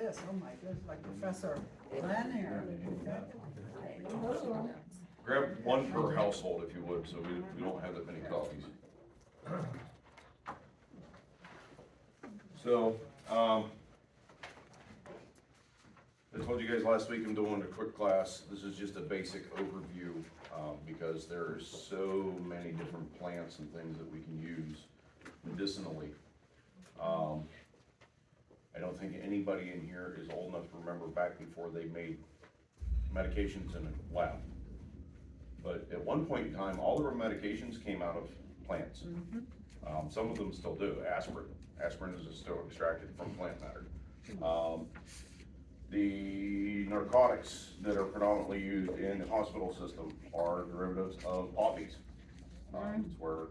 this, oh my goodness, like Professor Glenn here. Grab one per household if you would, so we don't have that many copies. So, I told you guys last week I'm doing a quick class. This is just a basic overview, because there are so many different plants and things that we can use medicinally. I don't think anybody in here is old enough to remember back before they made medications in a lab. But at one point in time, all of our medications came out of plants. Some of them still do. Aspirin. Aspirin is still extracted from plant matter. The narcotics that are predominantly used in the hospital system are derivatives of poppies. It's where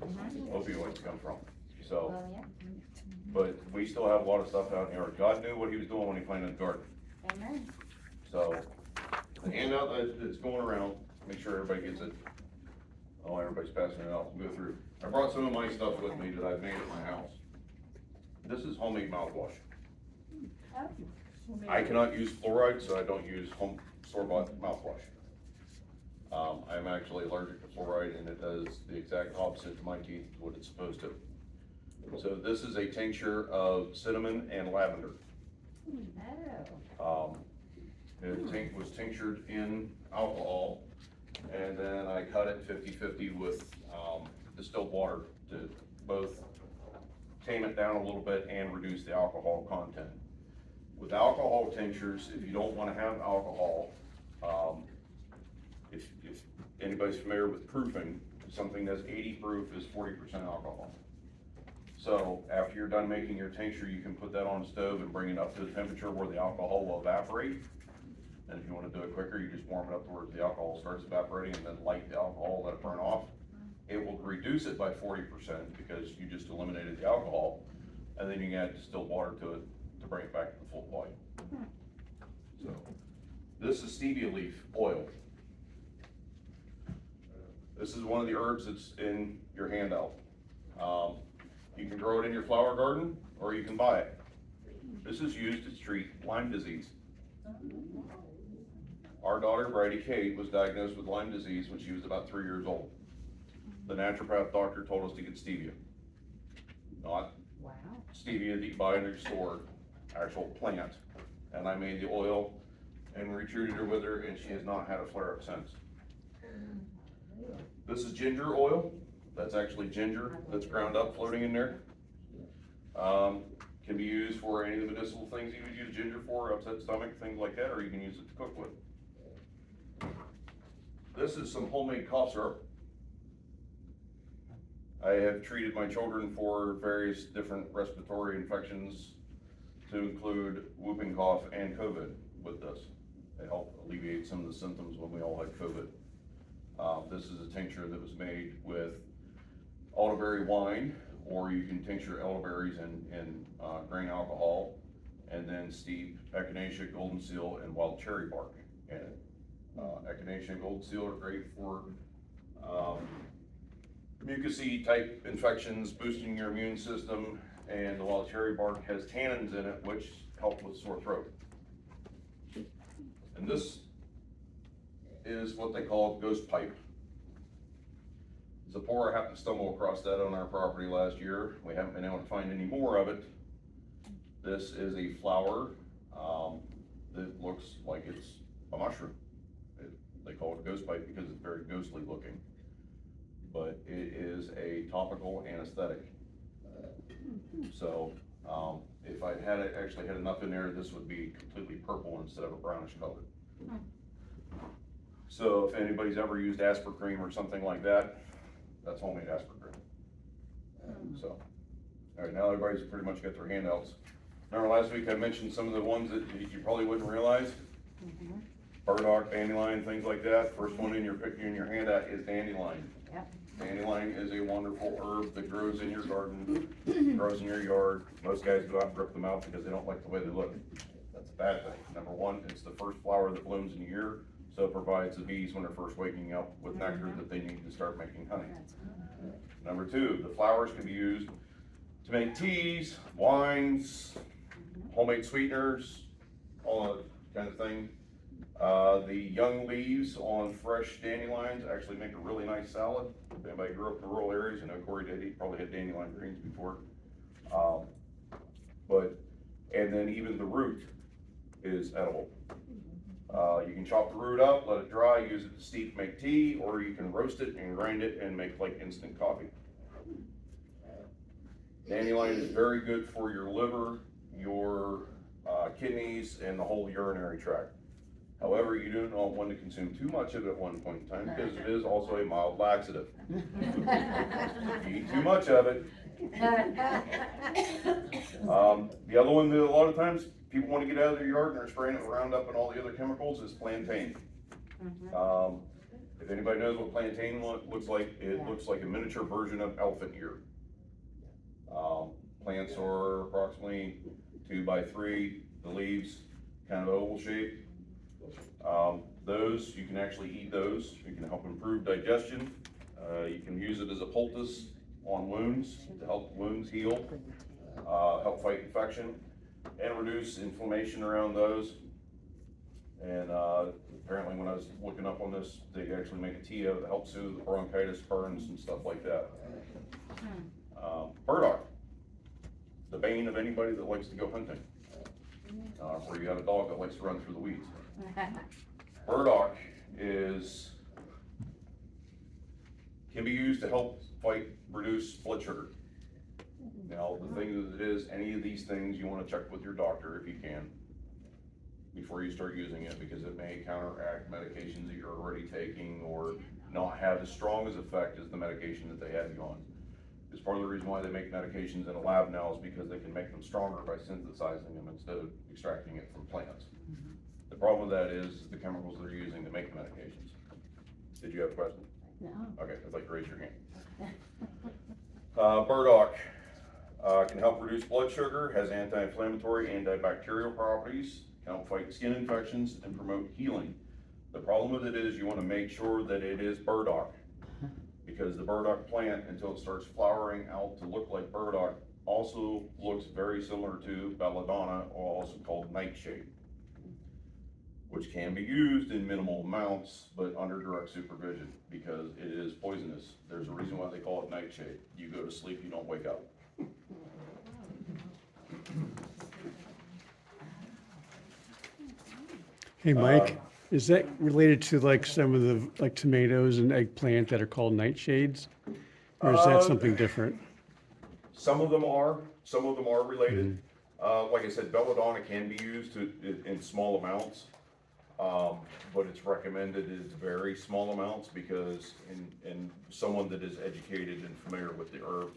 opioids come from. So, but we still have a lot of stuff out here. God knew what he was doing when he planted the garden. Amen. So, the handout that's going around, make sure everybody gets it. Oh, everybody's passing it out. We'll go through. I brought some of my stuff with me that I've made at my house. This is homemade mouthwash. Oh. I cannot use fluoride, so I don't use home store-bought mouthwash. I'm actually allergic to fluoride, and it does the exact opposite to my teeth, what it's supposed to. So this is a tincture of cinnamon and lavender. It was tinctured in alcohol, and then I cut it 50-50 with distilled water to both tame it down a little bit and reduce the alcohol content. With alcohol tinctures, if you don't want to have alcohol, if anybody's familiar with proofing, something that's 80 proof is 40% alcohol. So after you're done making your tincture, you can put that on the stove and bring it up to the temperature where the alcohol will evaporate. And if you want to do it quicker, you just warm it up to where the alcohol starts evaporating and then light the alcohol, let it burn off. It will reduce it by 40% because you just eliminated the alcohol, and then you can add distilled water to it to bring it back to the full volume. So, this is stevia leaf oil. This is one of the herbs that's in your handout. You can grow it in your flower garden, or you can buy it. This is used to treat Lyme disease. Our daughter, Brady Kate, was diagnosed with Lyme disease when she was about 3 years old. The naturopath doctor told us to get stevia. Not stevia that you buy in your store, actual plant. And I made the oil and retreated her with her, and she has not had a flare up since. This is ginger oil. That's actually ginger that's ground up floating in there. Can be used for any of the medicinal things you would use ginger for, upset stomach, things like that, or you can use it to cook with. This is some homemade cough syrup. I have treated my children for various different respiratory infections, to include whooping cough and COVID with this. It helped alleviate some of the symptoms when we all had COVID. This is a tincture that was made with elderberry wine, or you can tincture elderberries in grain alcohol, and then steep echinacea, golden seal, and wild cherry bark in it. Echinacea and golden seal are great for mucousy type infections, boosting your immune system, and the wild cherry bark has tannins in it which help with sore throat. And this is what they call ghost pipe. Zipporah happened to stumble across that on our property last year. We haven't been able to find any more of it. This is a flower that looks like it's a mushroom. They call it a ghost pipe because it's very ghostly looking. But it is a topical anesthetic. So if I had it actually had enough in there, this would be completely purple instead of a brownish color. So if anybody's ever used aspirin cream or something like that, that's homemade aspirin cream. So, all right, now everybody's pretty much got their handouts. Remember last week I mentioned some of the ones that you probably wouldn't realize? Burdock, dandelion, things like that. First one in your handout is dandelion. Yep. Dandelion is a wonderful herb that grows in your garden, grows in your yard. Most guys go out and rip them out because they don't like the way they look. That's a bad thing. Number one, it's the first flower that blooms in the year, so it provides the bees when they're first waking up with nectar that they need to start making honey. Number two, the flowers can be used to make teas, wines, homemade sweeteners, all that kind of thing. The young leaves on fresh dandelions actually make a really nice salad. If anybody grew up in the rural areas, you know Corey did, he probably had dandelion greens before. And then even the root is edible. You can chop the root up, let it dry, use it to steep, make tea, or you can roast it and grind it and make like instant coffee. Dandelion is very good for your liver, your kidneys, and the whole urinary tract. However, you do not want to consume too much of it at one point in time because it is also a mild laxative. If you eat too much of it. The other one that a lot of times people want to get out of their yard and they're spraying it with Roundup and all the other chemicals is plantain. If anybody knows what plantain looks like, it looks like a miniature version of elephant ear. Plants are approximately 2 by 3, the leaves kind of oval shape. Those, you can actually eat those. It can help improve digestion. You can use it as a poultice on wounds to help wounds heal, help fight infection, and reduce inflammation around those. And apparently when I was looking up on this, they actually make a tea out that helps soothe bronchitis, burns, and stuff like that. Burdock, the bane of anybody that likes to go hunting, or you have a dog that likes to run through the weeds. Burdock can be used to help reduce blood sugar. Now, the thing that it is, any of these things you want to check with your doctor if you can before you start using it, because it may counteract medications that you're already taking or not have as strong as effect as the medication that they have you on. It's part of the reason why they make medications in a lab now is because they can make them stronger by synthesizing them instead of extracting it from plants. The problem with that is the chemicals they're using to make the medications. Did you have a question? No. Okay, I'd like to raise your hand. Burdock can help reduce blood sugar, has anti-inflammatory, antibacterial properties, can help fight skin infections, and promote healing. The problem with it is you want to make sure that it is burdock, because the burdock plant, until it starts flowering out to look like burdock, also looks very similar to belladonna, or also called nightshade, which can be used in minimal amounts, but under direct supervision, because it is poisonous. There's a reason why they call it nightshade. You go to sleep, you don't wake up. Hey, Mike, is that related to like some of the, like tomatoes and eggplant that are called nightshades? Or is that something different? Some of them are related. Like I said, belladonna can be used in small amounts, but it's recommended in very small amounts because in someone that is educated and familiar with the herb,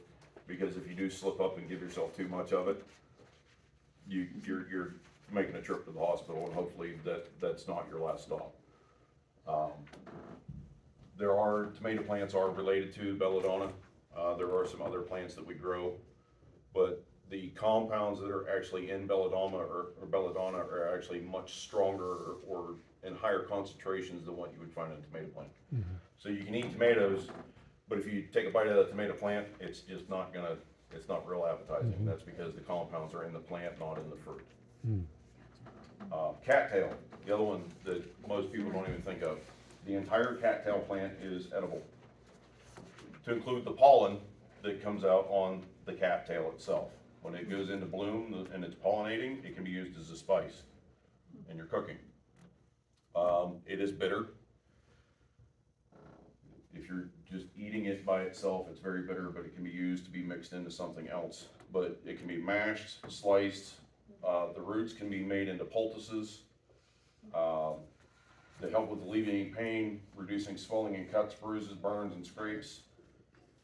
because if you do slip up and give yourself too much of it, you're making a trip to the hospital, and hopefully that's not your last stop. Tomato plants are related to belladonna. There are some other plants that we grow, but the compounds that are actually in belladonna or belladonna are actually much stronger or in higher concentrations than what you would find in a tomato plant. So you can eat tomatoes, but if you take a bite out of the tomato plant, it's not real appetizing. That's because the compounds are in the plant, not in the fruit. Cattail, the other one that most people don't even think of. The entire cattail plant is edible, to include the pollen that comes out on the cattail itself. When it goes into bloom and it's pollinating, it can be used as a spice in your cooking. It is bitter. If you're just eating it by itself, it's very bitter, but it can be used to be mixed into something else. But it can be mashed, sliced. The roots can be made into poultices. They help with alleviating pain, reducing swelling and cuts, bruises, burns, and scrapes.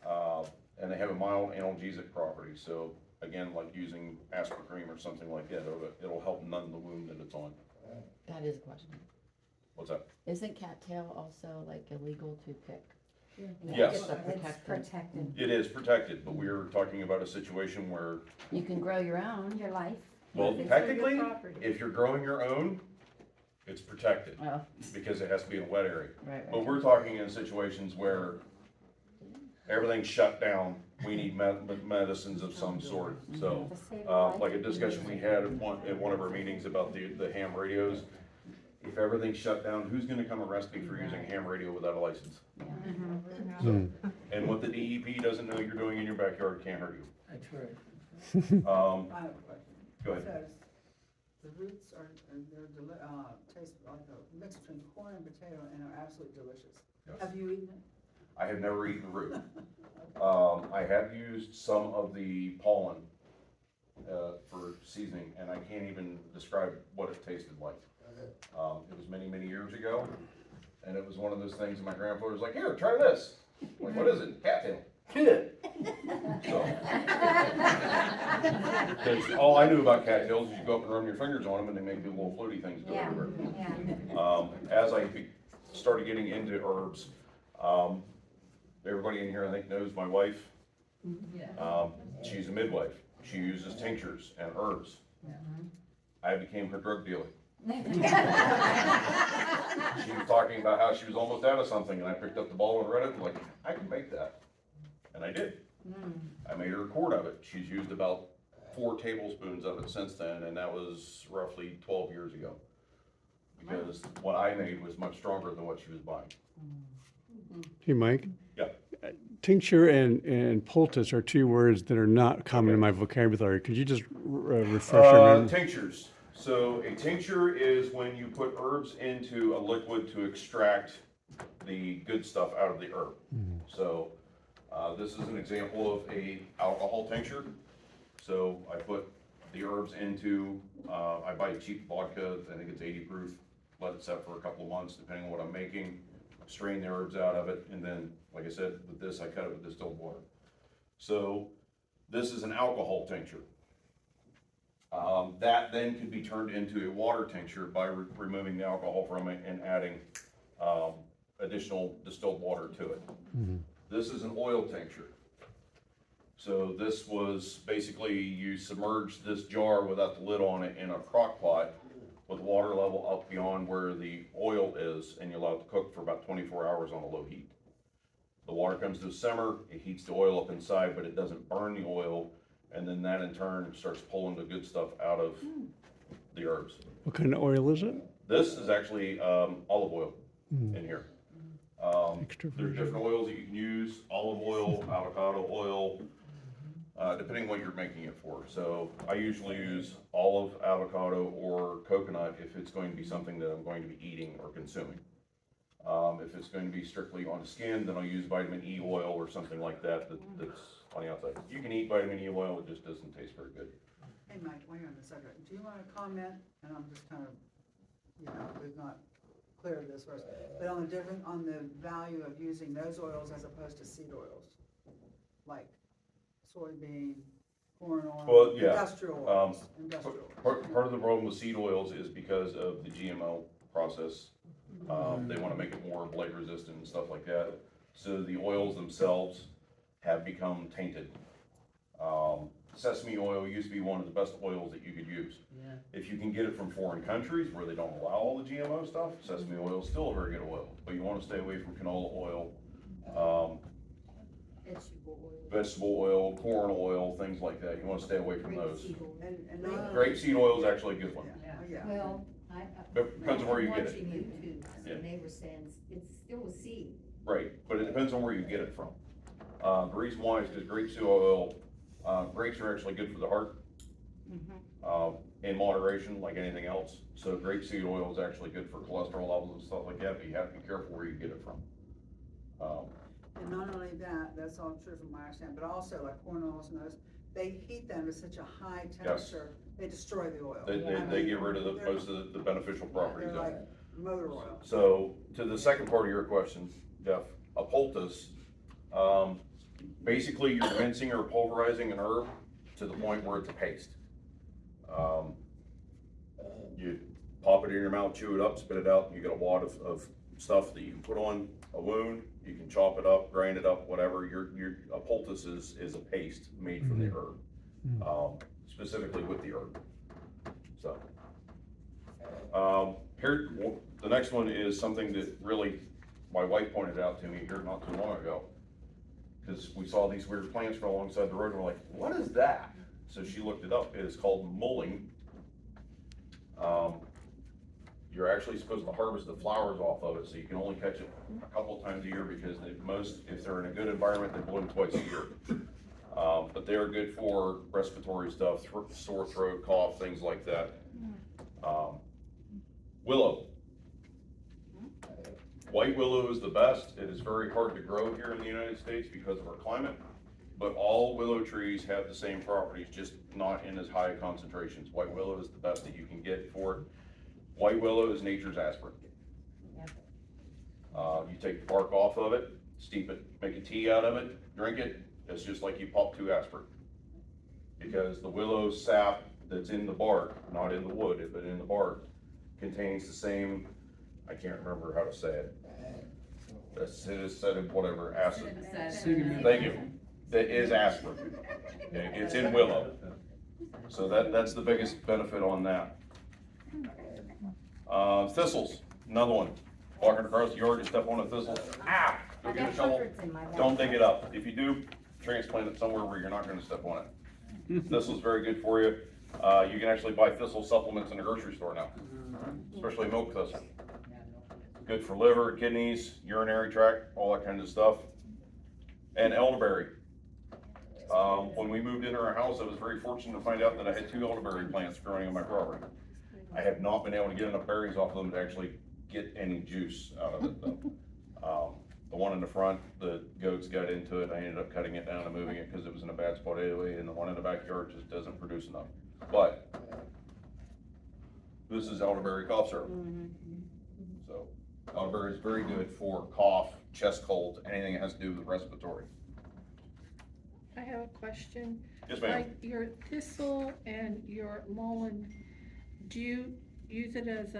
And they have a mild analgesic property. So again, like using aspirin cream or something like that, it'll help numb the wound that it's on. That is a question. What's that? Isn't cattail also like illegal to pick? Yes. It's a It's protected. protected. It is protected, but we're talking about a situation where, You can grow your own. Your life. well, It's technically, your property. if you're growing your own, it's protected Oh, because it has to be in a wet area. right, But right. we're talking in situations where everything's shut down we need medicines of some sort, so. To save a life. Like a discussion we had at one of our meetings about the ham radios. If everything's shut down, who's gonna come arrest me for using ham radio without a license? Hmm. And what the DEP doesn't know you're doing in your backyard can't hurt you. That's right. Um, I have a question. Go ahead. It says, the roots are, taste like a mix between corn and potato and are absolutely delicious. Yes. Have you eaten it? I have never eaten the root. I have used some of the pollen, for seasoning, and I can't even describe what it tasted like. It was many, many years ago, and it was one of those things that my grandfather was like, here, try this. I'm like, what is it? Cattail. So, because all I knew about cattails is you go up and run your fingers on them and they make the little floaty things go Yeah, everywhere. yeah. As I started getting into herbs, everybody in here I think knows my wife. She's a midwife. She uses tinctures and herbs. I became her drug dealer. She was talking about how she was almost out of something, and I picked up the ball and read it, and like, I can make that. And I did. I made her a quart of it. She's used about 4 tablespoons of it since then, and that was roughly 12 years ago. Because what I made was much stronger than what she was buying. Hey, Mike? Yeah. Tincture and poultice are 2 words that are not common in my vocabulary. Could you just refresh our memory? Tinctures. So a tincture is when you put herbs into a liquid to extract the good stuff out of the herb. So this is an example of a alcohol tincture. So I put the herbs into, I buy cheap vodka, I think it's 80 proof, let it set for a couple of months depending on what I'm making, strain the herbs out of it, and then, like I said, with this, I cut it with distilled water. So this is an alcohol tincture. That then can be turned into a water tincture by removing the alcohol from it and adding additional distilled water to it. This is an oil tincture. So this was basically you submerge this jar without the lid on it in a crock pot with water level up beyond where the oil is, and you allow it to cook for about 24 hours on a low heat. The water comes to a simmer, it heats the oil up inside, but it doesn't burn the oil, and then that in turn starts pulling the good stuff out of the herbs. What kind of oil is it? This is actually olive oil in here. Extra There's virgin. different oils that you can use, olive oil, avocado oil, depending what you're making it for. So I usually use olive, avocado, or coconut if it's going to be something that I'm going to be eating or consuming. If it's going to be strictly on the skin, then I'll use vitamin E oil or something like that that's on the outside. You can eat vitamin E oil, it just doesn't taste very good. Hey, Mike, while you're on the subject, do you want to comment, and I'm just kind of, we've not cleared this first, but on the value of using those oils as opposed to seed oils? Like soybean, corn oil, Well, yeah. industrial oils, industrial oils. Part of the problem with seed oils is because of the GMO process. They want to make it more blight resistant and stuff like that. So the oils themselves have become tainted. Sesame oil used to be one of the best oils that you could use. Yeah. If you can get it from foreign countries where they don't allow all the GMO stuff, sesame oil is still a very good oil. But you want to stay away from canola oil, vegetable oil, corn oil, things like that. You want to stay away from those. And Grapeseed oil is actually a good one. yeah. Well, But depends on where you get it. Watching YouTube, Yeah. and they were saying it's still a seed. Right, but it depends on where you get it from. The reason why is because grapeseed oil, grapes are actually good for the heart. In moderation, like anything else. So grapeseed oil is actually good for cholesterol levels and stuff like that, but you have to be careful where you get it from. And not only that, that's all true from my understanding, but also like corn oils and those, they heat them to such a high temperature, they destroy the oil. They get rid of most of the beneficial properties They're of like it. motor oil. So, to the second part of your question, Jeff, a poultice, basically you're mincing or pulverizing an herb to the point where it's a paste. You pop it in your mouth, chew it up, spit it out, and you get a wad of stuff that you can put on a wound. You can chop it up, grind it up, whatever. A poultice is a paste made from the herb, specifically with the herb. So, here, the next one is something that really my wife pointed out to me here not too long ago. cause we saw these weird plants grow alongside the road, and we're like, what is that? So she looked it up, it is called mulling. You're actually supposed to harvest the flowers off of it, so you can only catch it a couple times a year, because if they're in a good environment, they bloom twice a year. But they are good for respiratory stuff, sore throat, cough, things like that. Willow. White willow is the best. It is very hard to grow here in the United States because of our climate, but all willow trees have the same properties, just not in as high concentrations. White willow is the best that you can get for it. White willow is nature's aspirin. You take the bark off of it, steep it, make a tea out of it, drink it. It's just like you pop 2 aspirin. Because the willow sap that's in the bark, not in the wood, but in the bark, contains the same, I can't remember how to say it. Acidic, whatever, acid. Thank you. That is aspirin. Okay, it's in willow. So that's the biggest benefit on that. Thistles, another one. Walking across the yard, you step on a thistle, ah, go get a shovel, don't dig it up. If you do, transplant it somewhere where you're not gonna step on it. Thistle's very good for you. You can actually buy thistle supplements in the grocery store now, especially milk thistle. Good for liver, kidneys, urinary tract, all that kind of stuff. And elderberry. When we moved into our house, I was very fortunate to find out that I had 2 elderberry plants growing on my property. I have not been able to get enough berries off of them to actually get any juice out of it though. The one in the front, the goats got into it. I ended up cutting it down and moving it because it was in a bad spot anyway, and the one in the backyard just doesn't produce enough. But this is elderberry cough syrup. So elderberry is very good for cough, chest colds, anything that has to do with respiratory. I have a question. Yes, ma'am. Like your thistle and your mullein, do you use it as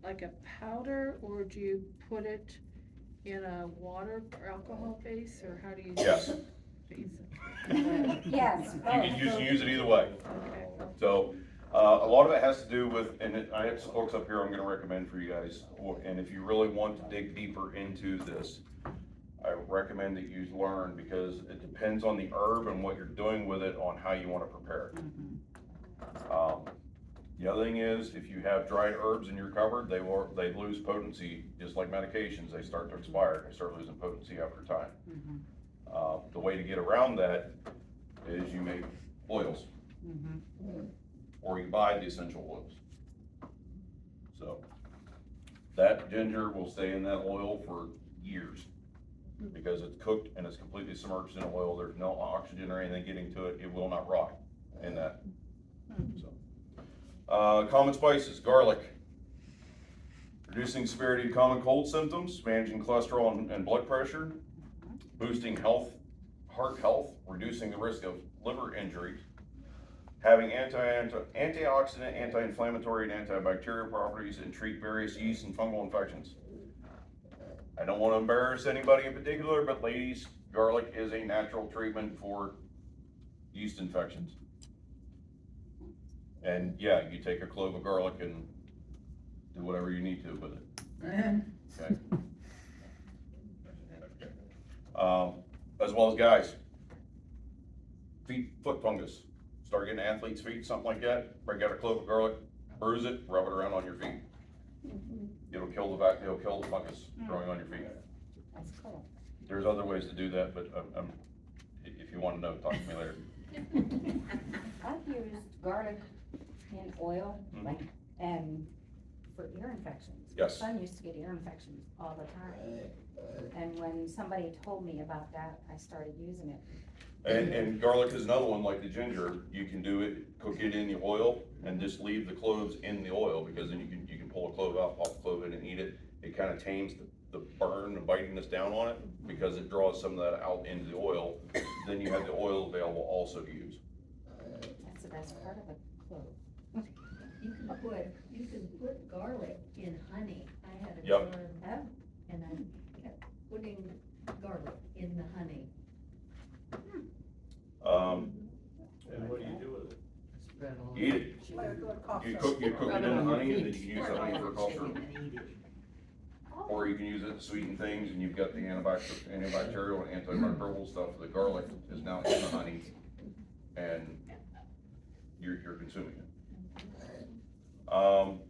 like a powder, or do you put it in a water or alcohol base, or how do you? Yes. Use it? Yes. You can use it either way. Okay. So, a lot of it has to do with, and I have some books up here I'm gonna recommend for you guys, and if you really want to dig deeper into this, I recommend that you learn, because it depends on the herb and what you're doing with it on how you wanna prepare it. The other thing is, if you have dried herbs in your cupboard, they lose potency, just like medications, they start to expire, they start losing potency after time. The way to get around that is you make oils. Or you buy the essential oils. So, that ginger will stay in that oil for years, because it's cooked and it's completely submerged in oil. There's no oxygen or anything getting to it. It will not rot in that. So, common spices, garlic. Reducing severity of common cold symptoms, managing cholesterol and blood pressure, boosting heart health, reducing the risk of liver injuries, having antioxidant, anti-inflammatory, and antibacterial properties, and treat various yeast and fungal infections. I don't want to embarrass anybody in particular, but ladies, garlic is a natural treatment for yeast infections. And yeah, you take a clove of garlic and do whatever you need to with it. Okay. As well as guys, foot fungus. Start getting athlete's feet, something like that. Break out a clove of garlic, bruise it, rub it around on your feet. It'll kill the fungus growing on your feet. That's cool. There's other ways to do that, but if you want to know, talk to me later. I've used garlic in oil, like, and for ear infections. Yes. My son used to get ear infections all the time. And when somebody told me about that, I started using it. And garlic is another one, like the ginger. You can do it, cook it in the oil, and just leave the cloves in the oil, because then you can pull a clove out, pop a clove in, and eat it. It kind of tames the burn and bitingness down on it, because it draws some of that out into the oil. Then you have the oil available also to use. That's the best part of a clove. You can put garlic in honey. I had a Yep. jar, and I kept putting garlic in the honey. And what do you do with it? Eat it. You cook it in the honey, and then you can use the honey for cough syrup. or you can use it to sweeten things, and you've got the antibacterial and antimicrobial stuff. The garlic is now in the honey, and you're consuming it.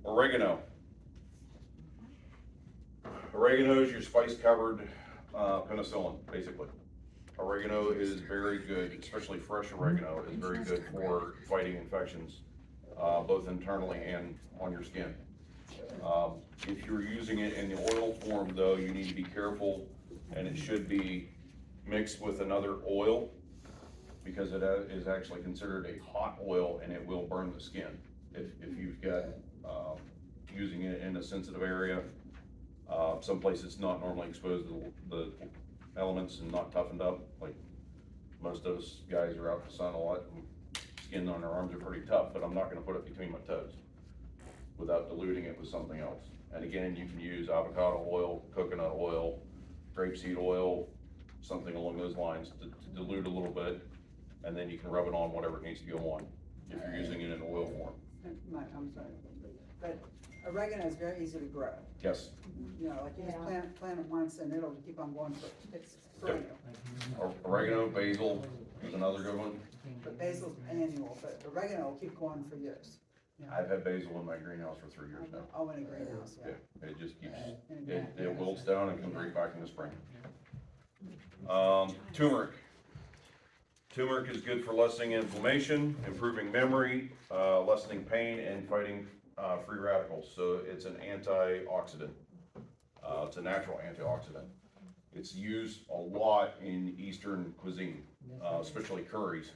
Oregano. Oregano is your spice-covered penicillin, basically. Oregano is very good, especially fresh oregano is very good for fighting infections, both internally and on your skin. If you're using it in the oil form, though, you need to be careful, and it should be mixed with another oil, because it is actually considered a hot oil, and it will burn the skin. If you've got, using it in a sensitive area, someplace it's not normally exposed to the elements and not toughened up, like most of us guys are out in the sun a lot, and skin on our arms are pretty tough, but I'm not gonna put it between my toes without diluting it with something else. And again, you can use avocado oil, coconut oil, grapeseed oil, something along those lines to dilute a little bit, and then you can rub it on whatever it needs to go on, if you're using it in oil form. I'm sorry, but oregano is very easy to grow. Yes. You know, like you just Yeah. plant it once and it'll keep on going for, it's perennial. Oregano, basil is another good one. But basil's annual, but oregano will keep going for years. I've had basil in my greenhouse for 3 years now. Oh, in a greenhouse, yeah. Yeah, it just keeps, In a it greenhouse. wilts down and comes right back in the spring. Turmeric. Turmeric is good for lessening inflammation, improving memory, lessening pain, and fighting free radicals. So it's an antioxidant. It's a natural antioxidant. It's used a lot in Eastern cuisine, especially curries.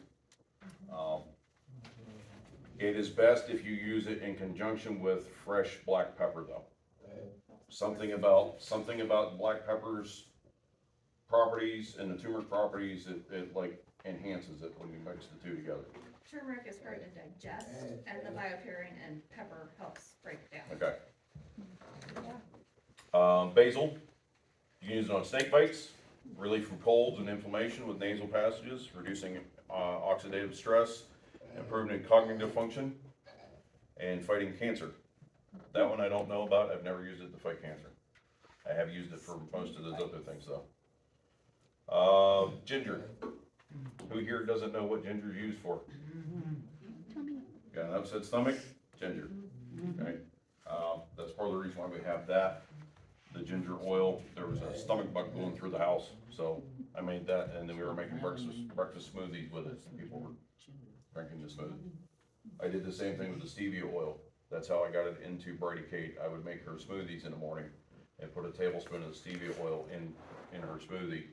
It is best if you use it in conjunction with fresh black pepper, though. Something about black pepper's properties and the turmeric properties, it like enhances it when you mix the two together. Turmeric is hard to digest, and the bioperine and pepper helps break it down. Okay. Basil, you can use it on snake bites, relief from colds and inflammation with nasal passages, reducing oxidative stress, improving cognitive function, and fighting cancer. That one I don't know about. I've never used it to fight cancer. I have used it for most of those other things, though. Ginger. Who here doesn't know what ginger is used for? Got an upset stomach? Ginger. Okay. That's part of the reason why we have that. The ginger oil. There was a stomach bug going through the house, so I made that, and then we were making breakfast smoothies with it. People were drinking the smoothie. I did the same thing with the stevia oil. That's how I got it into Brady Kate. I would make her smoothies in the morning and put a tablespoon of the stevia oil in her smoothie,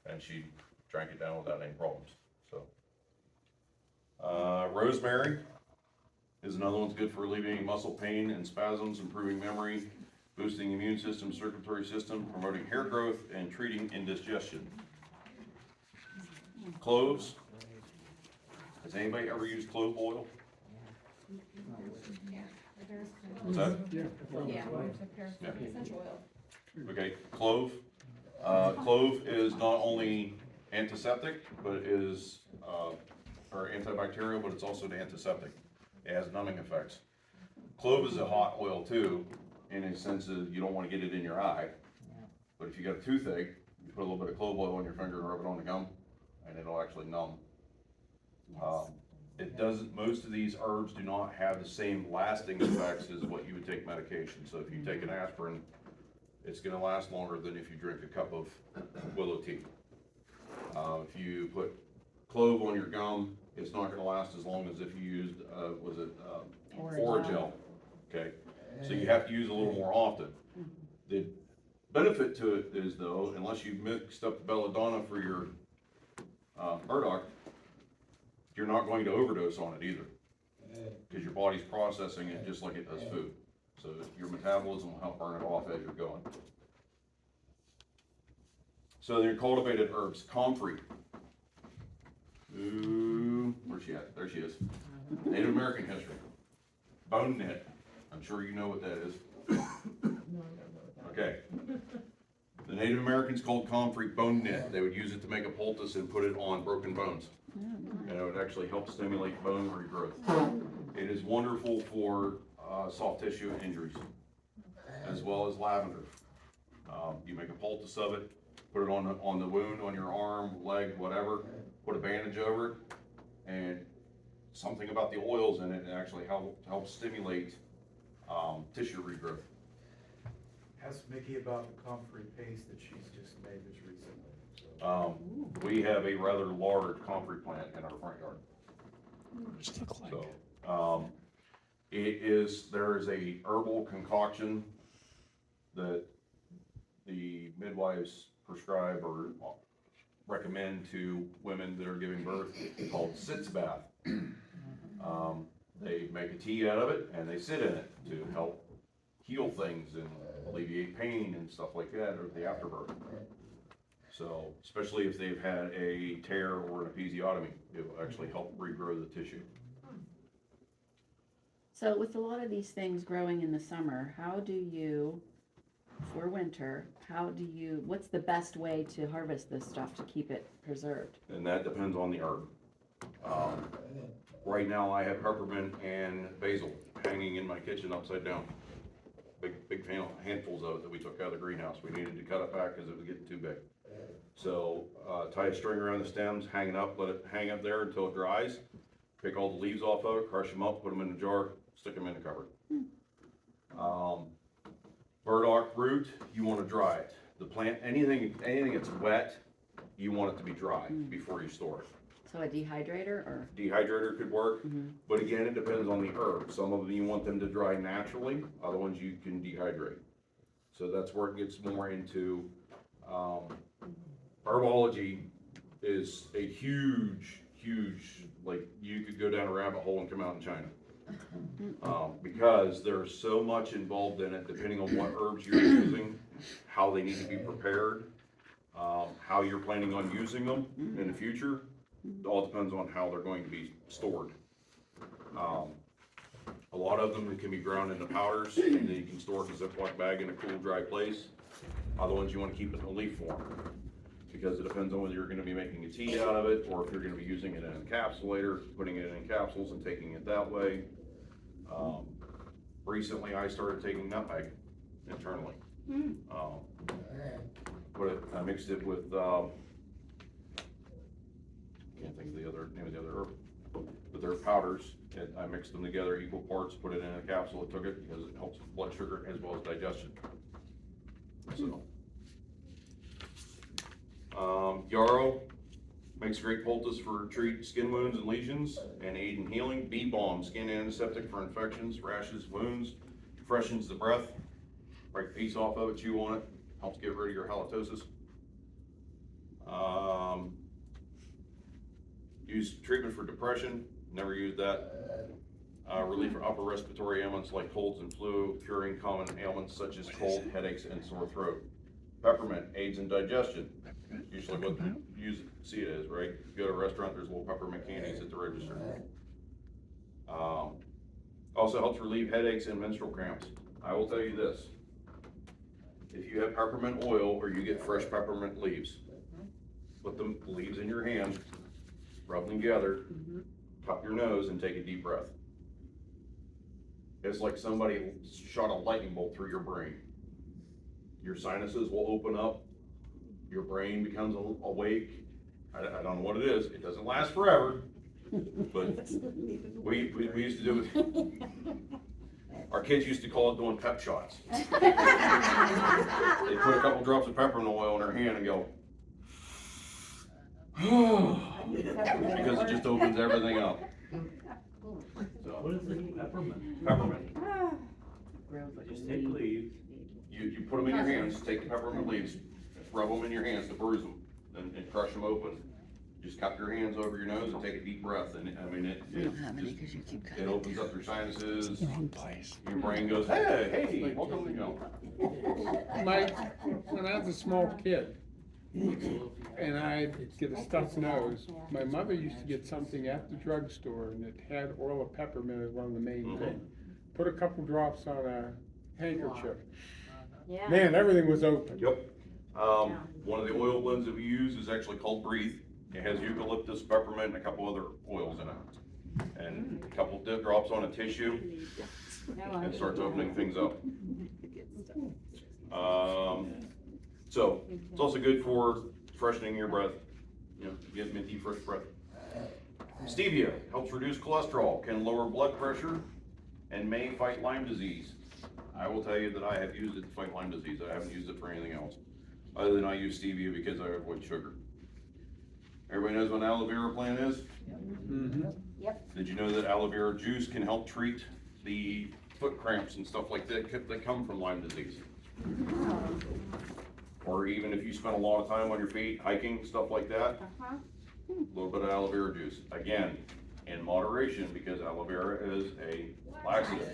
and she drank it down without any problems. So, rosemary is another one's good for alleviating muscle pain and spasms, improving memory, boosting the immune system, circulatory system, promoting hair growth, and treating indigestion. Cloves. Has anybody ever used clove oil? What's that? Yeah, essential oil. Okay, clove. Clove is not only antiseptic, but it is, or antibacterial, but it's also an antiseptic. It has numbing effects. Clove is a hot oil too, in a sense that you don't want to get it in your eye. But if you got a toothache, you put a little bit of clove oil on your finger and rub it on the gum, and it'll actually numb. It doesn't, most of these herbs do not have the same lasting effects as what you would take medication. So if you take an aspirin, it's gonna last longer than if you drink a cup of willow tea. If you put clove on your gum, it's not gonna last as long as if you used, Oragel. Okay, so you have to use a little more often. The benefit to it is though, unless you've mixed up the belladonna for your burdock, you're not going to overdose on it either, because your body's processing it just like it does food. So your metabolism will help burn it off as you're going. So they're cultivated herbs. Comfrey. Ooh, where's she at? There she is. Native American history. Bone knit. I'm sure you know what that is. Okay. The Native Americans called comfrey bone knit. They would use it to make a poultice and put it on broken bones. And it would actually help stimulate bone regrowth. It is wonderful for soft tissue injuries, as well as lavender. You make a poultice of it, put it on the wound, on your arm, leg, whatever, put a bandage over it, and something about the oils in it actually helps stimulate, tissue regrowth. Ask Mickey about the comfrey paste that she's just made this recently. We have a rather large comfrey plant in our front yard. What does it look like? So, there is a herbal concoction that the midwives prescribe or recommend to women that are giving birth called sitz bath. They make a tea out of it and they sit in it to help heal things and alleviate pain and stuff like that, or the afterbirth. So, especially if they've had a tear or an episiotomy, it will actually help regrow the tissue. So with a lot of these things growing in the summer, how do you, for winter, what's the best way to harvest this stuff to keep it preserved? And that depends on the herb. Right now I have peppermint and basil hanging in my kitchen upside down. Big handfuls of it that we took out of the greenhouse. We needed to cut it back because it was getting too big. So, tie a string around the stems, hang it up, let it hang up there until it dries. Pick all the leaves off of it, crush them up, put them in a jar, stick them in the cupboard. Burdock root, you want to dry it. The plant, anything that's wet, you want it to be dry before you store it. So a dehydrator or? Dehydrator could work, but again, it depends on the herb. Some of them you want them to dry naturally, other ones you can dehydrate. So that's where it gets more into, herbology is a huge, like, you could go down a rabbit hole and come out in China. Because there's so much involved in it, depending on what herbs you're using, how they need to be prepared, how you're planning on using them in the future. It all depends on how they're going to be stored. A lot of them can be ground into powders, and then you can store it in a Ziploc bag in a cool, dry place. Other ones you want to keep it in a leaf form, because it depends on whether you're going to be making a tea out of it, or if you're going to be using it in an encapsulator, putting it in capsules and taking it that way. Recently, I started taking nutmeg internally. I mixed it with, can't think of the name of the other herb, but they're powders, and I mixed them together equal parts, put it in a capsule, and took it because it helps with blood sugar as well as digestion. So, yarrow makes great poultice for treat skin wounds and lesions and aid in healing. Bee balm, skin antiseptic for infections, rashes, wounds, freshens the breath. Break a piece off of it, chew on it, helps get rid of your halitosis. Use treatment for depression, never used that. Relief for upper respiratory ailments like colds and flu, curing common ailments such as cold, headaches, and sore throat. Peppermint aids in digestion. Usually what you see it as, right? If you go to a restaurant, there's little peppermint candies at the register. Also helps relieve headaches and menstrual cramps. I will tell you this. If you have peppermint oil or you get fresh peppermint leaves, put the leaves in your hand, rub them together, cup your nose, and take a deep breath. It's like somebody shot a lightning bolt through your brain. Your sinuses will open up, your brain becomes awake. I don't know what it is. It doesn't last forever, but we used to do it. Our kids used to call it doing pep shots. They put a couple drops of peppermint oil in their hand and go, because it just opens everything up. So, What is it, peppermint? peppermint. Just take leaves. You put them in your hands, take the peppermint leaves, rub them in your hands to bruise them, and crush them open. Just cup your hands over your nose and take a deep breath, and I mean, it opens up your sinuses. Wrong place. Your brain goes, hey, welcome to go. When I was a small kid, and I'd get a stuffed nose, my mother used to get something at the drugstore, and it had oil of peppermint as one of the main things. Put a couple drops on a handkerchief. Yeah. Man, everything was open. Yep. One of the oil blends that we use is actually called Breathe. It has eucalyptus, peppermint, and a couple other oils in it. And a couple drops on a tissue, and starts opening things up. So, it's also good for freshening your breath, you know, get minty, fresh breath. Stevia helps reduce cholesterol, can lower blood pressure, and may fight Lyme disease. I will tell you that I have used it to fight Lyme disease. I haven't used it for anything else, other than I use stevia because I avoid sugar. Everybody knows what an aloe vera plant is? Yep. Did you know that aloe vera juice can help treat the foot cramps and stuff like that come from Lyme disease? Or even if you spend a lot of time on your feet, hiking, stuff like that, Uh-huh. a little bit of aloe vera juice. Again, in moderation, because aloe vera is a laxative.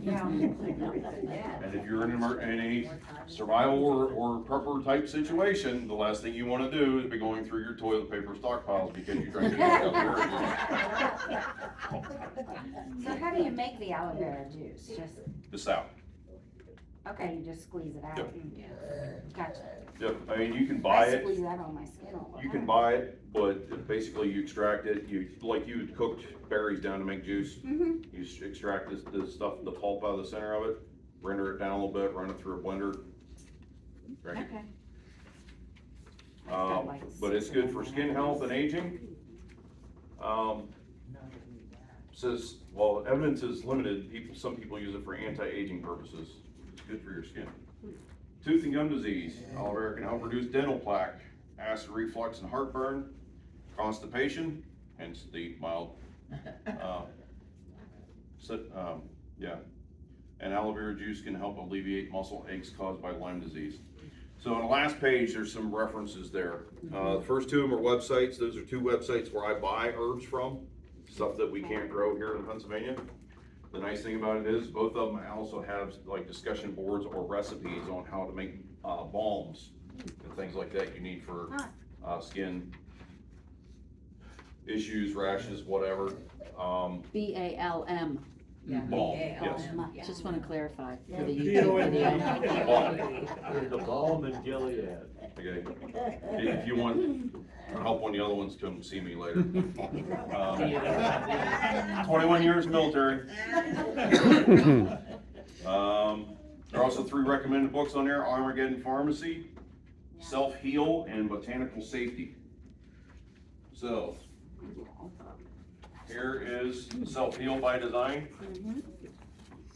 Yeah. And if you're in a survival or prepper type situation, the last thing you wanna do is be going through your toilet paper stockpiles because you drank too much aloe vera juice. So how do you make the aloe vera juice? Just, The sap. okay, you just squeeze it out. Yep. Gotcha. Yep, I mean, you can buy I it. squeeze that on my skin all the You can time. buy it, but basically you extract it, like you cooked berries down to make juice. Mhm. You extract the stuff, the pulp out of the center of it, render it down a little bit, run it through a blender. Drink it. Okay. I've got like But it's six good of for them. skin health and aging. Says, well, evidence is limited, some people use it for anti-aging purposes. It's good for your skin. Tooth and gum disease, aloe vera can help reduce dental plaque, acid reflux and heartburn, constipation, hence the mild, yeah. And aloe vera juice can help alleviate muscle aches caused by Lyme disease. So on the last page, there's some references there. The first two of them are websites. Those are two websites where I buy herbs from, stuff that we can't grow here in Pennsylvania. The nice thing about it is both of them also have like discussion boards or recipes on how to make balms and things like that you need for skin issues, rashes, whatever. BALM. Balm, yes. Just want to clarify for the Yeah. YouTube video. Balm. The balm in Gilead. Okay. If you want help on the other ones, come see me later. 21 years military. There are also 3 recommended books on there: Armageddon Pharmacy, Self Heal, and Botanical Safety. So, here is Self Heal by Design.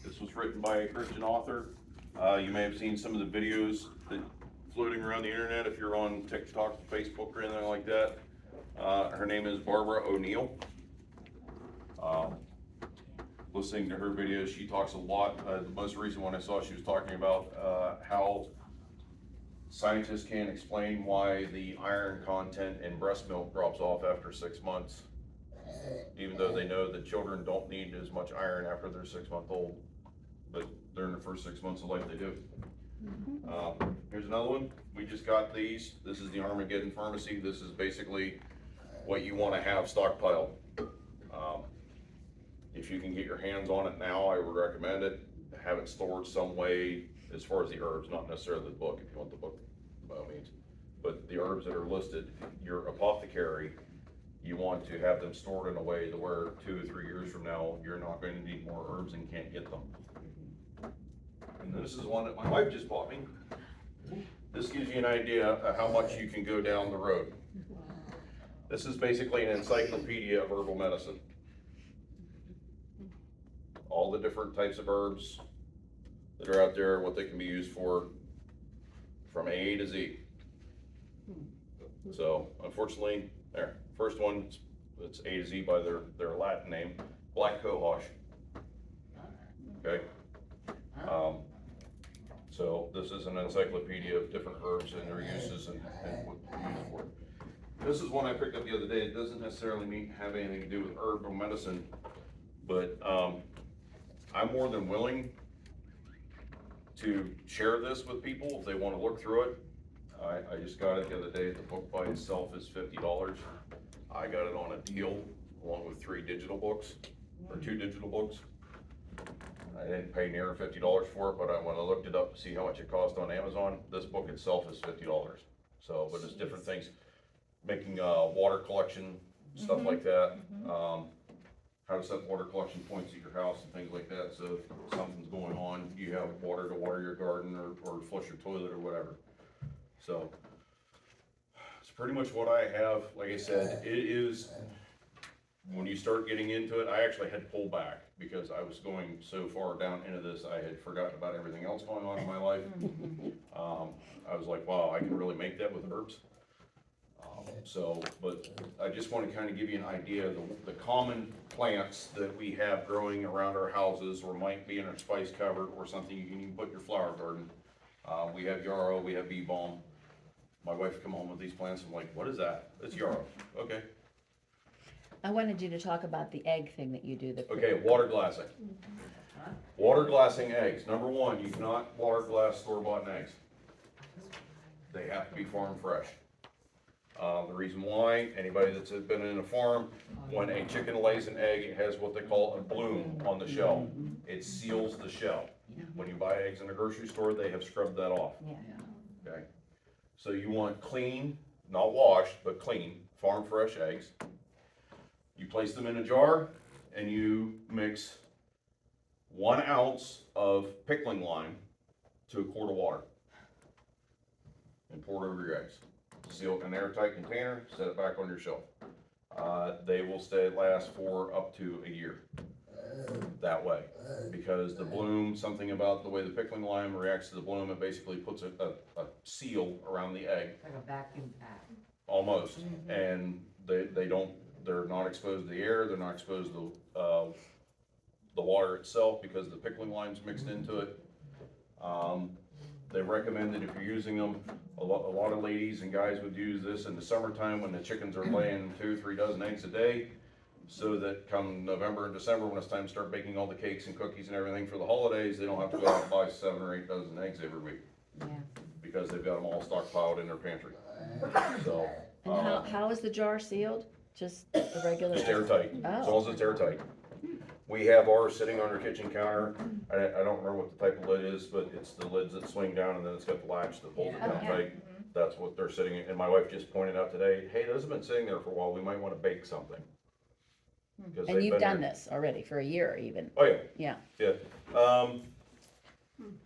This was written by a Christian author. You may have seen some of the videos that floating around the internet if you're on TikTok, Facebook, or anything like that. Her name is Barbara O'Neill. Listening to her videos, she talks a lot. The most recent one I saw, she was talking about how scientists can't explain why the iron content in breast milk drops off after 6 months, even though they know that children don't need as much iron after they're 6 months old, but during the first 6 months of life they do. Here's another one. We just got these. This is the Armageddon Pharmacy. This is basically what you want to have stockpiled. If you can get your hands on it now, I would recommend it. Have it stored some way as far as the herbs, not necessarily the book, if you want the book, by all means. But the herbs that are listed, your apothecary, you want to have them stored in a way to where 2 or 3 years from now, you're not going to need more herbs and can't get them. And this is one that my wife just bought me. This gives you an idea of how much you can go down the road. This is basically an encyclopedia of herbal medicine. All the different types of herbs that are out there, what they can be used for, from A to Z. So unfortunately, there, first one, it's A to Z by their Latin name, black cohosh. Okay. So this is an encyclopedia of different herbs and their uses and what they're used for. This is one I picked up the other day. It doesn't necessarily have anything to do with herbal medicine, but I'm more than willing to share this with people if they want to look through it. I just got it the other day. The book by itself is $50. I got it on a deal along with 3 digital books, or 2 digital books. I didn't pay near $50 for it, but when I looked it up to see how much it cost on Amazon, this book itself is $50. So, but it's different things, making water collection, stuff like that. How to set water collection points at your house and things like that. So if something's going on, you have water to water your garden or flush your toilet or whatever. So, it's pretty much what I have. Like I said, it is, when you start getting into it, I actually had to pull back because I was going so far down into this, I had forgotten about everything else going on in my life. I was like, wow, I can really make that with herbs. So, but I just want to kind of give you an idea of the common plants that we have growing around our houses or might be in our spice cupboard or something you can even put in your flower garden. We have yarrow, we have bee balm. My wife come home with these plants, I'm like, what is that? It's yarrow. Okay. I wanted you to talk about the egg thing that you do. Okay, water glassing. Water glassing eggs. Number one, you cannot water glass store-bought eggs. They have to be farm fresh. The reason why, anybody that's been in a farm, when a chicken lays an egg, it has what they call a bloom on the shell. It seals the shell. When you buy eggs in a grocery store, they have scrubbed that off. Okay? So you want clean, not washed, but clean, farm fresh eggs. You place them in a jar and you mix 1 ounce of pickling lime to a quart of water and pour it over your eggs. Seal it in an airtight container, set it back on your shelf. They will last for up to a year that way, because the bloom, something about the way the pickling lime reacts to the bloom, it basically puts a seal around the egg. Like a vacuum pack. Almost, and they're not exposed to the air, they're not exposed to the water itself because the pickling lime's mixed into it. They recommend that if you're using them, a lot of ladies and guys would use this in the summertime when the chickens are laying 2 or 3 dozen eggs a day, so that come November and December, when it's time to start baking all the cakes and cookies and everything for the holidays, they don't have to go out and buy 7 or 8 dozen eggs every week. Because they've got them all stockpiled in their pantry. So. And how is the jar sealed? Just the regular? Just airtight, as Oh. long as it's airtight. We have ours sitting on our kitchen counter. I don't remember what the type of lid is, but it's the lids that swing down and then it's got the latch that pulls it down tight. That's what they're sitting in. And my wife just pointed out today, hey, those have been sitting there for a while. We might want to bake something. And you've done this already for a year even? Oh, yeah. Yeah. Yeah.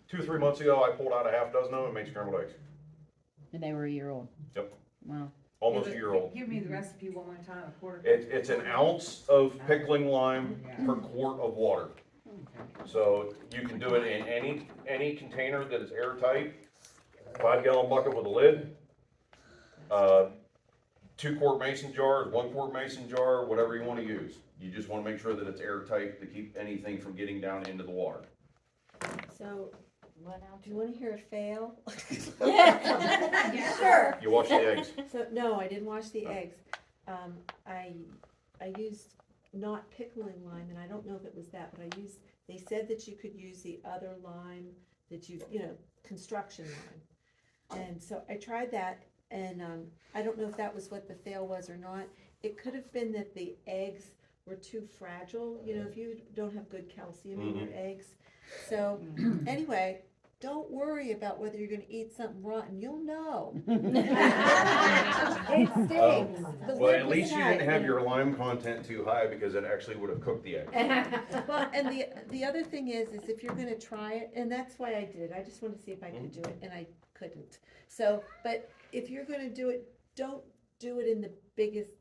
2 or 3 months ago, I pulled out a half dozen of them and made scrambled eggs. And they were a year old? Yep. Wow. Almost a year old. Give me the recipe one more time, a quarter. It's 1 ounce of pickling lime per quart of water. So you can do it in any container that is airtight, 5-gallon bucket with a lid, 2-quart mason jar, 1-quart mason jar, whatever you want to use. You just want to make sure that it's airtight to keep anything from getting down into the water. So, do you wanna hear a fail? Yeah, sure. You wash the eggs. So, no, I didn't wash the eggs. I used not pickling lime, and I don't know if it was that, but they said that you could use the other lime that construction lime. And so I tried that, and I don't know if that was what the fail was or not. It could have been that the eggs were too fragile, if you don't have good calcium in your eggs. So, anyway, don't worry about whether you're gonna eat something rotten, you'll know. It stinks. The Well, lid at was least you tight. didn't have your lime content too high because it actually would have cooked the egg. Well, and the other thing is if you're gonna try it, and that's why I did, I just wanted to see if I could do it, and I couldn't. So, but if you're gonna do it, don't do it in the biggest,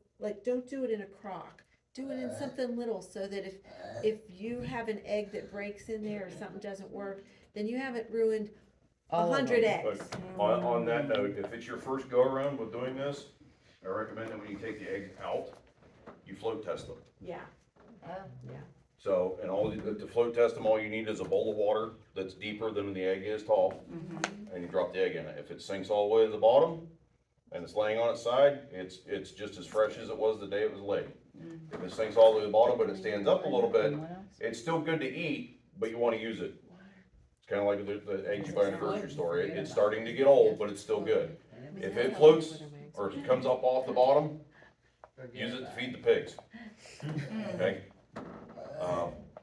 don't do it in a crock. Do it in something little, so that if you have an egg that breaks in there or something doesn't work, then you haven't ruined 100 eggs. But on that note, if it's your first go around with doing this, I recommend that when you take the eggs out, you float test them. Yeah. So, and to float test them, all you need is a bowl of water that's deeper than the egg is tall, and you drop the egg in it. If it sinks all the way to the bottom and it's laying on its side, it's just as fresh as it was the day it was laid. If it sinks all the way to the bottom but it stands up a little bit, it's still good to eat, but you want to use it. It's kind of like the eggs you buy in a grocery store. It's starting to get old, but it's still good. If it floats or if it comes up off the bottom, use it to feed the pigs. Okay?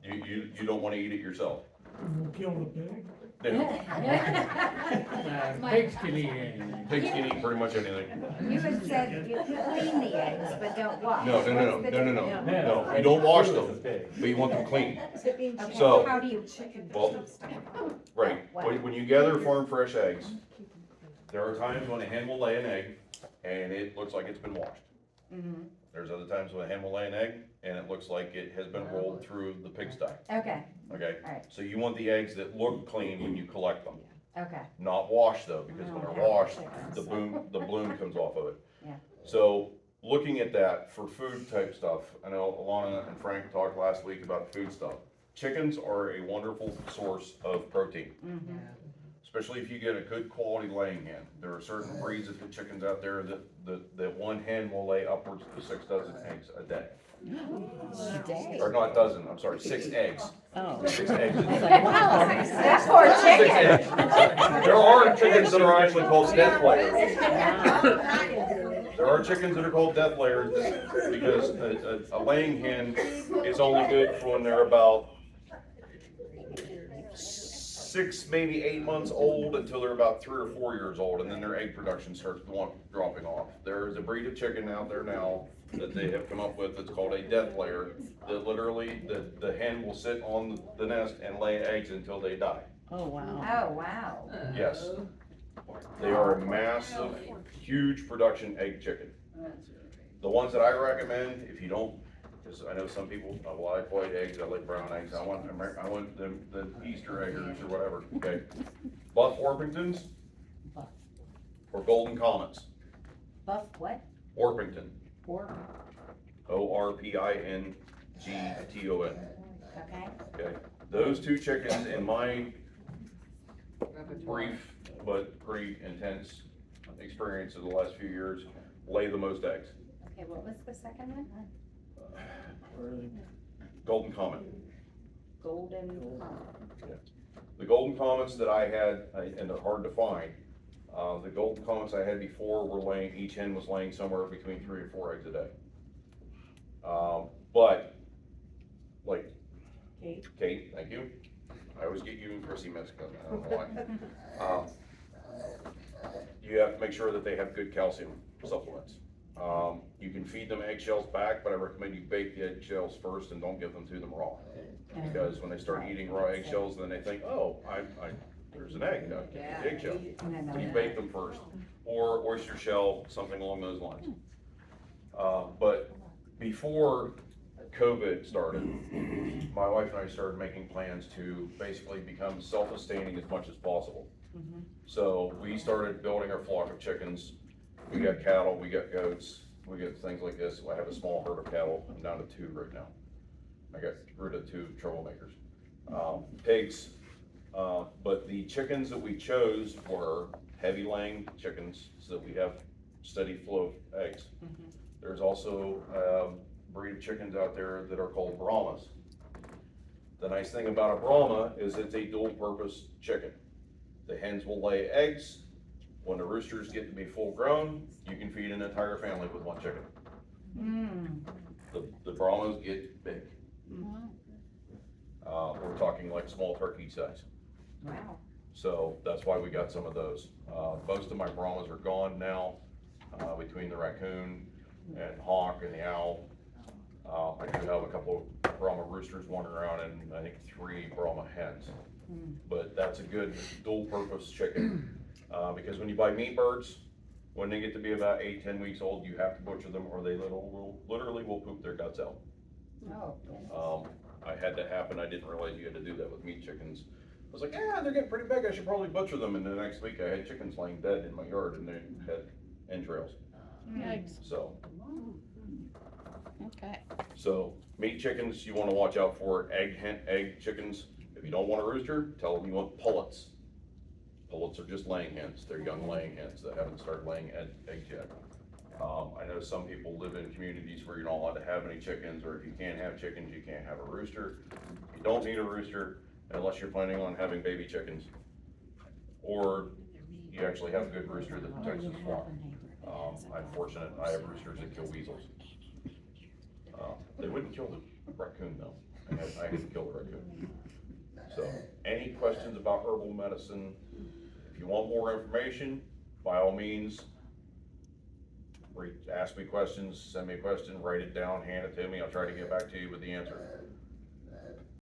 You don't want to eat it yourself. Kill the pig? No. Pigs can eat anything. Pigs can eat pretty much anything. You had said you clean the eggs, but don't wash. No. No, you don't wash them, but you want them clean. Okay, So- how do you? Well, right, when you gather farm fresh eggs, There are times when a hen will lay an egg and it looks like it's been washed. Mm-hmm, There's other times when a hen will lay an egg and it looks like it has been rolled through the pigsty, okay, okay? Alright. So you want the eggs that look clean when you collect them, okay, not washed though, because when Oh, they're yeah, washed, chickens. the bloom comes off of it. Yeah. So, looking at that for food type stuff, I know Alana and Frank talked last week about food stuff. Chickens are a wonderful source of protein, mm-hmm, especially if you get a good quality laying hen. There are certain breeds of chickens out there that one hen will lay upwards to 6 dozen eggs a day. A day? Or not dozen, I'm sorry, 6 eggs. Oh. 6 eggs a I was day. like, wow. that poor 6 chicken. eggs. There are chickens that are actually called death layers. Wow. There are chickens that are called death layers because a laying hen is only good for when they're about 6, maybe 8 months old until they're about 3 or 4 years old, and then their egg production starts dropping off. There is a breed of chicken out there now that they have come up with that's called a death layer, that literally, the hen will sit on the nest and lay eggs until they die. Oh, wow. Oh, wow. Yes. They are a massive, huge production egg chicken. The ones that I recommend, if you don't, because I know some people, well, I like white eggs, I like brown eggs, I want the Easter eggers or whatever, okay? Buff Orpingtons or Golden Comets. Buff what? Orpington, Pork, Orpington. okay, Okay, those 2 chickens in my brief but pretty intense experience of the last few years lay the most eggs. okay, what was the second one? Golden Comet. Golden, The Golden Comets that I had, and they're hard to find, the Golden Comets I had before were laying, each hen was laying somewhere between 3 or 4 eggs a day. But, like, Kate, thank you. I always get you and Chrissy mixed up, I don't know why. You have to make sure that they have good calcium supplements. You can feed them eggshells back, but I recommend you bake the eggshells first and don't give them to them raw. Because when they start eating raw eggshells, then they think, oh, there's an egg, no, the eggshell. So you bake them first, or oyster shell, something along those lines. But before COVID started, my wife and I started making plans to basically become self-sustaining as much as possible. So we started building our flock of chickens. We got cattle, we got goats, we got things like this. I have a small herd of cattle. I'm down to 2 right now. I got rid of 2 troublemakers. Pigs, but the chickens that we chose were heavy laying chickens so that we have steady flow of eggs. There's also a breed of chickens out there that are called Brahmas. The nice thing about a Brahma is it's a dual purpose chicken. The hens will lay eggs. When the roosters get to be full grown, you can feed an entire family with 1 chicken. The Brahmas get big. We're talking like small turkey size. wow. So that's why we got some of those. Most of my Brahmas are gone now, between the raccoon and hawk and the owl. I do have a couple of Brahma roosters wandering around and I think 3 Brahma hens. But that's a good dual purpose chicken. Because when you buy meat birds, when they get to be about 8-10 weeks old, you have to butcher them or they literally will poop their guts out. Oh, I had that happen. I didn't realize you had to do that with meat chickens. I was like, yeah, they're getting pretty big. I should probably butcher them. And the next week I had chickens laying dead in my yard and they had entrails. Yikes. So, Okay. so meat chickens, you want to watch out for egg chickens. If you don't want a rooster, tell them you want pullets. Pullets are just laying hens. They're young laying hens that haven't started laying eggs yet. I know some people live in communities where you're not allowed to have any chickens, or if you can't have chickens, you can't have a rooster. You don't need a rooster unless you're planning on having baby chickens, or you actually have a good rooster that protects his flock. I'm fortunate, I have roosters that kill weasels. They wouldn't kill the raccoon though. I had to kill the raccoon. So, any questions about herbal medicine? If you want more information, by all means, ask me questions, send me a question, write it down, hand it to me. I'll try to get back to you with the answer.